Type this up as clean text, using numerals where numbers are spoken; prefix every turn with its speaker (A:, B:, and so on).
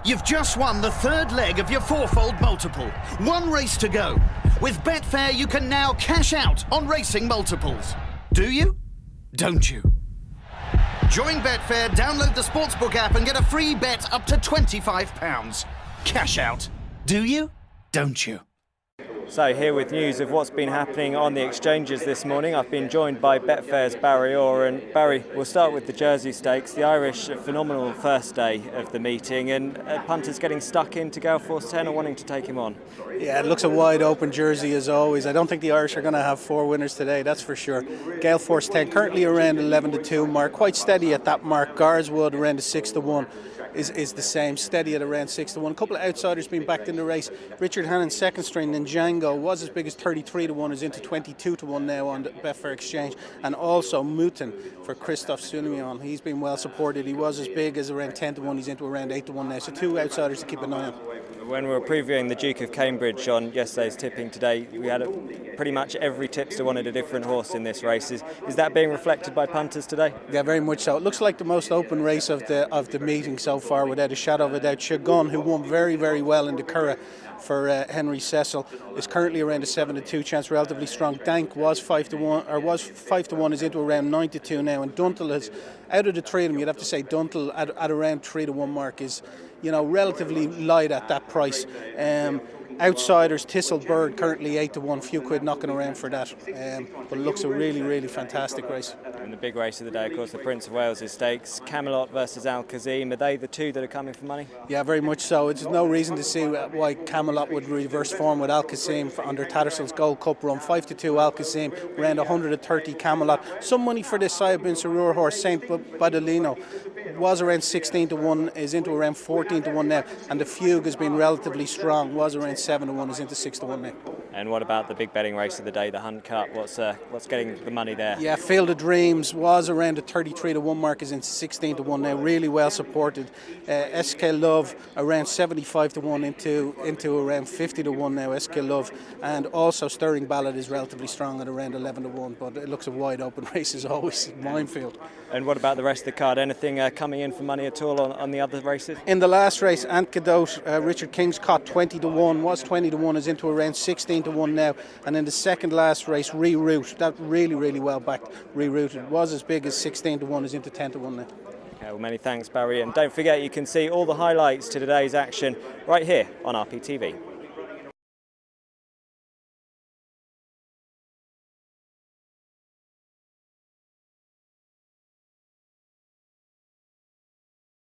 A: You've just won the third leg of your fourfold multiple. One race to go. With Betfair, you can now cash out on racing multiples. Do you? Don't you? Join Betfair, download the Sportsbook app and get a free bet up to £25. Cash out. Do you? Don't you?
B: So here with news of what's been happening on the exchanges this morning. I've been joined by Betfair's Barry Orr, and Barry, we'll start with the Jersey Stakes. The Irish, a phenomenal first day of the meeting, and punters getting stuck into Gale Force 10 or wanting to take him on.
C: Yeah, it looks a wide open Jersey as always. I don't think the Irish are going to have four winners today, that's for sure. Gale Force 10 currently around 11-2 mark, quite steady at that mark. Garswood around the 6-1. Is the same, steady at around 6-1. A couple of outsiders being backed in the race. Richard Hannon's second string, Ninjango, was as big as 33-1, is into 22-1 now on the Betfair Exchange. And also Mutin for Christophe Soulimion. He's been well supported. He was as big as around 10-1. He's into around 8-1 now. So two outsiders to keep an eye on.
B: When we were previewing the Duke of Cambridge on yesterday's tipping today, we had pretty much every tipster wanted a different horse in this race. Is that being reflected by punters today?
C: Yeah, very much so. It looks like the most open race of the meeting so far, without a shadow of a doubt. Shagun, who won very, very well in the Curragh for Henry Cecil, is currently around a 7-2 chance, relatively strong. Dank was 5-1, is into around 9-2 now, and Duntle is out of the three of them. You'd have to say Duntle at around 3-1 mark is, relatively light at that price. Outsiders, Thistle Bird currently 8-1, few quid knocking around for that. But it looks a really, really fantastic race.
B: And the big race of the day, of course, the Prince of Wales' Stakes, Camelot versus Al Kazim. Are they the two that are coming for money?
C: Yeah, very much so. There's no reason to see why Camelot would reverse form with Al Kazim under Tattersall's Gold Cup run. 5-2 Al Kazim, around 130 Camelot. Some money for this Sayyid bin Sarur horse, Saint Badolino. Was around 16-1, is into around 14-1 now, and the Fugue has been relatively strong, was around 7-1, is into 6-1 now.
B: And what about the big betting race of the day, the Hunt Cup? What's getting the money there?
C: Yeah, Field of Dreams was around the 33-1 mark, is into 16-1 now, really well supported. SK Love around 75-1 into around 50-1 now, SK Love, and also Stirring Ballad is relatively strong at around 11-1, but it looks a wide open race as always, minefield.
B: And what about the rest of the card? Anything coming in for money at all on the other races?
C: In the last race, Antidote, Richard Kingscott 20-1, was 20-1, is into around 16-1 now. And in the second last race, Reroute, that really well backed. Reroute, it was as big as 16-1, is into 10-1 now.
B: Okay, well, many thanks, Barry. And don't forget, you can see all the highlights to today's action right here on RPTV.